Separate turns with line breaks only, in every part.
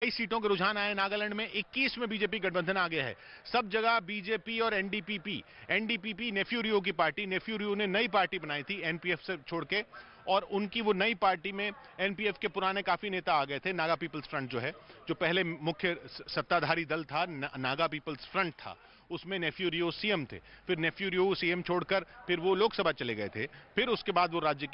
22 सीटों के रुझान आए नागालैंड में, 21 में बीजेपी गठबंधन आगे है। सब जगह बीजेपी और एनडीपीपी नेफ्यू रियो की पार्टी, नेफ्यू रियो ने नई पार्टी बनाई थी एनपीएफ से छोड़ के, और उनकी वो नई पार्टी में एनपीएफ के पुराने काफी नेता आ गए थे। नागा पीपल्स फ्रंट जो है, जो पहले मुख्य सत्ताधारी दल था, नागा पीपल्स फ्रंट था, उसमें नेफ्यू रियो सीएम थे। फिर नेफ्यू रियो सीएम छोड़कर फिर वो लोकसभा चले गए थे। फिर उसके बाद वो राज्य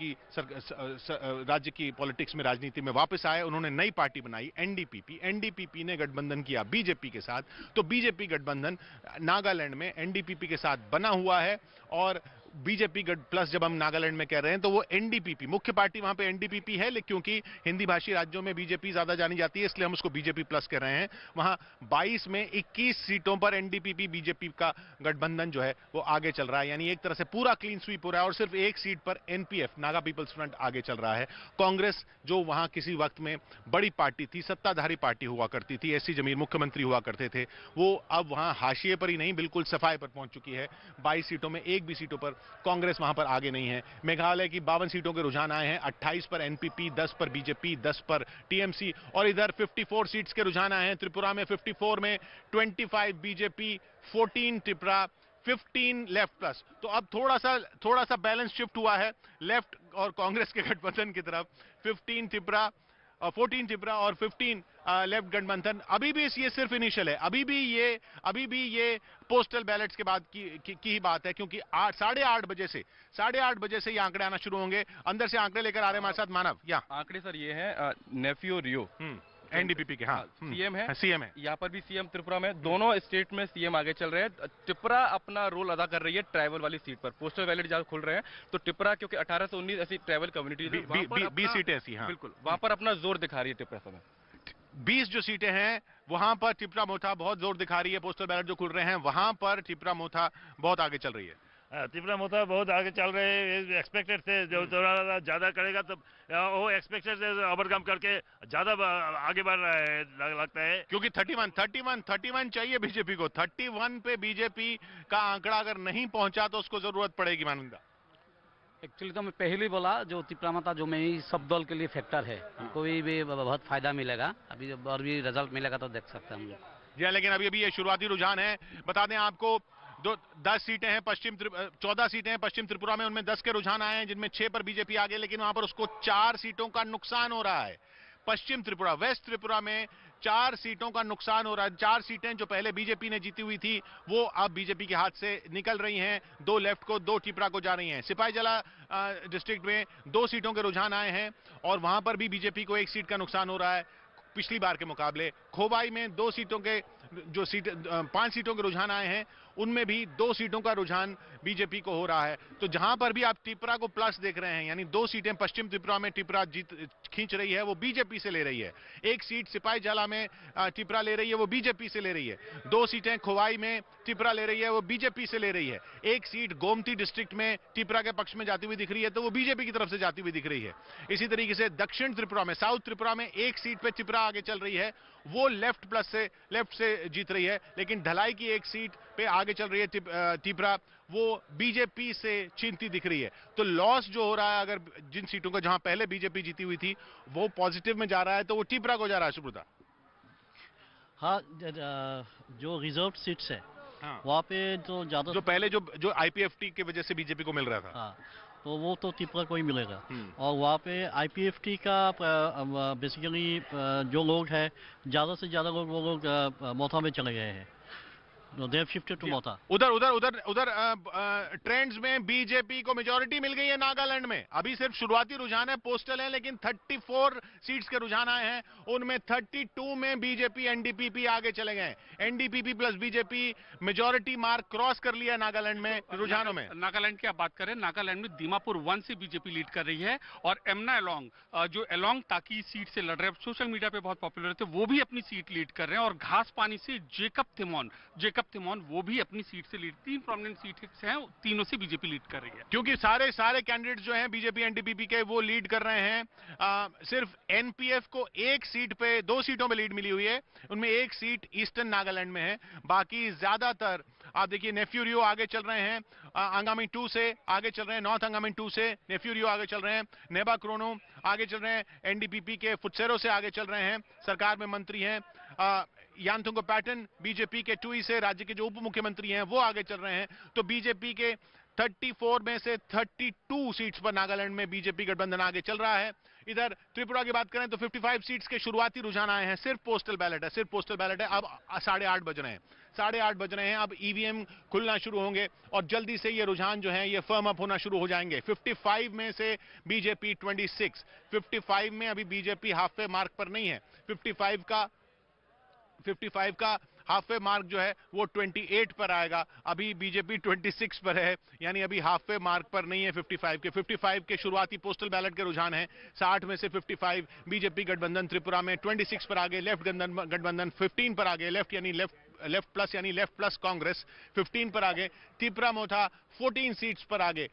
की पॉलिटिक्स में, राजनीति में वापस आए। उन्होंने नई पार्टी बनाई एनडीपीपी ने गठबंधन किया बीजेपी के साथ। तो बीजेपी गठबंधन नागालैंड में एनडीपीपी के साथ बना हुआ है। और बीजेपी प्लस जब हम नागालैंड में कह रहे हैं तो वो एनडीपीपी, मुख्य पार्टी वहां पे एनडीपीपी है, लेकिन क्योंकि हिंदी भाषी राज्यों में बीजेपी ज्यादा जानी जाती है, इसलिए हम उसको बीजेपी प्लस कह रहे हैं। वहां 22 में 21 सीटों पर एनडीपीपी बीजेपी का गठबंधन जो है वो आगे चल रहा है। यानी एक तरह से पूरा क्लीन स्वीप हो रहा है, और सिर्फ एक सीट पर एनपीएफ, नागा पीपल्स फ्रंट, आगे चल रहा है। कांग्रेस, जो वहां किसी वक्त में बड़ी पार्टी थी, सत्ताधारी पार्टी हुआ करती थी, एससी जमीर मुख्यमंत्री हुआ करते थे, वो अब वहां हाशिए पर ही नहीं, बिल्कुल सफाई पर पहुंच चुकी है। 22 सीटों में एक भी सीटों पर कांग्रेस वहां पर आगे नहीं है। मेघालय की 52 सीटों के रुझान आए हैं, 28 पर एनपीपी, 10 पर बीजेपी, 10 पर टीएमसी, और इधर 54 सीट्स के रुझान आए हैं। त्रिपुरा में 54 में 25 बीजेपी, 14 त्रिपुरा, 15 लेफ्ट प्लस। तो अब थोड़ा सा बैलेंस शिफ्ट हुआ है लेफ्ट और कांग्रेस के गठबंधन की तरफ। 14 त्रिपुरा और 15 लेफ्ट गठबंधन। अभी भी ये सिर्फ इनिशियल है, अभी भी ये पोस्टल बैलेट्स के बाद की ही बात है, क्योंकि 8:30 बजे से ये आंकड़े आना शुरू होंगे। अंदर से आंकड़े लेकर आ रहे हैं हमारे साथ मानव।
आंकड़े सर ये है, नेफ्यू रियो
एनडीपीपी के
सीएम है,
सीएम है।
यहाँ पर भी सीएम त्रिपुरा में, दोनों स्टेट में सीएम आगे चल रहे हैं। त्रिपुरा अपना रोल अदा कर रही है ट्राइबल वाली सीट पर, पोस्टल बैलेट जहाँ खुल रहे हैं, तो त्रिपुरा क्योंकि 18 से 19 ऐसी ट्राइबल कम्युनिटी
20 सीटें ऐसी,
बिल्कुल वहां पर अपना जोर दिखा रही है त्रिपुरा समय।
20 जो सीटें हैं वहां पर त्रिपुरा मोथा बहुत जोर दिखा रही है। पोस्टल बैलेट जो खुल रहे हैं वहां पर त्रिपुरा मोथा बहुत आगे चल रही है।
त्रिपुरा मोथा बहुत आगे चल रहे हैं। एक्सपेक्टेड थे, जो थोड़ा ज्यादा करेगा तो वो एक्सपेक्टेड से ओवरकम करके ज्यादा आगे बढ़ रहा है लगता है,
क्योंकि 31 चाहिए बीजेपी को। 31 पे बीजेपी का आंकड़ा अगर नहीं पहुंचा तो उसको जरूरत पड़ेगी मानंदा।
एक्चुअली तो मैं पहले ही बोला, जो त्रिपुरा माता जो में ही सब दल के लिए फैक्टर है, उनको भी बहुत फायदा मिलेगा। अभी और भी रिजल्ट मिलेगा तो देख सकते हैं हम लोग।
जी हाँ, लेकिन अभी ये शुरुआती रुझान है। बता दें आपको, 10 सीटें हैं 14 सीटें हैं पश्चिम त्रिपुरा में, उनमें 10 के रुझान आए हैं, जिनमें 6 पर बीजेपी आगे, लेकिन वहां पर उसको 4 सीटों का नुकसान हो रहा है। पश्चिम त्रिपुरा, वेस्ट त्रिपुरा में 4 सीटों का नुकसान हो रहा है। 4 सीटें जो पहले बीजेपी ने जीती हुई थी वो अब बीजेपी के हाथ से निकल रही हैं। 2 लेफ्ट को, 2 त्रिपुरा को जा रही हैं। सिपाहीजला डिस्ट्रिक्ट में 2 सीटों के रुझान आए हैं और वहां पर भी बीजेपी को 1 सीट का नुकसान हो रहा है पिछली बार के मुकाबले। खोवाई में 2 सीटों के 5 सीटों के रुझान आए हैं, उनमें भी 2 सीटों का रुझान बीजेपी को हो रहा है। तो जहां पर भी आप त्रिपुरा को प्लस देख रहे हैं, यानी 2 सीटें पश्चिम त्रिपुरा में त्रिपुरा खींच रही है, वो बीजेपी से ले रही है। 1 सीट सिपाहीजला में त्रिपुरा ले रही है, वो बीजेपी से ले रही है। 2 सीटें खोवाई में त्रिपुरा ले रही है, वो बीजेपी से ले रही है। 1 सीट गोमती डिस्ट्रिक्ट में त्रिपुरा के पक्ष में जाती हुई दिख रही है, तो वो बीजेपी की तरफ से जाती हुई दिख रही है। इसी तरीके से दक्षिण त्रिपुरा में, साउथ त्रिपुरा में 1 सीट पे त्रिपुरा आगे चल रही है, वो लेफ्ट से जीत रही है। लेकिन ढलाई की 1 सीट पे आगे चल रही है त्रिपुरा, वो बीजेपी से चिंती दिख रही है। तो लॉस जो हो रहा है, अगर जिन सीटों को जहां पहले बीजेपी जीती हुई थी वो पॉजिटिव में जा रहा है, तो वो त्रिपुरा को जा रहा है। सुब्रता,
हाँ, जो रिजर्व सीट्स है, हाँ, वहाँ पे तो ज्यादा,
जो पहले जो आईपीएफटी की वजह से बीजेपी को मिल रहा था,
हाँ, तो वो तो त्रिपुरा को ही मिलेगा। और वहाँ पे आईपीएफटी का बेसिकली जो लोग हैं, ज्यादा से ज्यादा लोग वो लोग मोथा में चले गए हैं। They have shifted to मोथा।
उधर ट्रेंड्स में बीजेपी को मेजॉरिटी मिल गई है नागालैंड में। अभी सिर्फ शुरुआती रुझान है, पोस्टल है, लेकिन 34 सीट्स के रुझान आए हैं, उनमें 32 में बीजेपी एनडीपीपी आगे चले गए। NDPP plus BJP majority mark cross कर लिया नागालैंड में रुझानों में।
नागालैंड की आप बात करें, नागालैंड में दीमापुर 1 से बीजेपी लीड कर रही है, और एमना एलोंग जो एलोंग ताकी सीट से लड़ रहे हैं, सोशल मीडिया पे बहुत पॉपुलर थे, वो भी अपनी सीट लीड कर रहे हैं। और घास पानी से जेकब तिमोन वो भी अपनी सीट से लीड, 3 प्रोमिनेंट सीट्स हैं, तीनों से बीजेपी लीड कर रही है।
क्योंकि सारे कैंडिडेट जो हैं बीजेपी एनडीपीपी के, वो लीड कर रहे हैं। सिर्फ एनपीएफ को 1 सीट पे, 2 सीटों पे लीड मिली हुई है, उनमें 1 सीट ईस्टर्न नागालैंड में है। बाकी ज्यादातर आप देखिए नेफ्यूरियो आगे चल रहे हैं, अंगामी 2 से आगे चल रहे हैं, नॉर्थ अंगामी 2 से नेफ्यूरियो आगे चल रहे हैं, नेबा क्रोनो आगे चल रहे हैं, एनडीपीपी के फुटसेरो से आगे चल रहे हैं, सरकार में मंत्री हैं, यांथुंगो पैटर्न बीजेपी के टुई से राज्य के जो उप मुख्यमंत्री हैं वो आगे चल रहे हैं। तो बीजेपी के 34 में से 32 सीट्स पर नागालैंड में बीजेपी गठबंधन आगे चल रहा है। इधर त्रिपुरा की बात करें तो 55 सीट्स के शुरुआती रुझान आए हैं, सिर्फ पोस्टल बैलेट है, सिर्फ पोस्टल बैलेट है। अब 8:30 बज रहे हैं, 8:30 बज रहे हैं, अब ईवीएम खुलना शुरू होंगे और जल्दी से ये रुझान जो है ये फर्म अप होना शुरू हो जाएंगे। 55 में से बीजेपी 26, 55 में अभी बीजेपी हाफ वे मार्क पर नहीं है, 55 का हाफ वे मार्क जो है वो 28 पर आएगा। अभी बीजेपी 26 पर है, यानी अभी हाफ वे मार्क पर नहीं है 55 के। 55 के शुरुआती पोस्टल बैलेट के रुझान है, 60 में से 55 बीजेपी गठबंधन त्रिपुरा में 26 पर आगे, लेफ्ट गठबंधन 15 पर आगे, लेफ्ट प्लस कांग्रेस 15 पर आगे, त्रिपुरा मोथा 14 सीट्स पर आगे।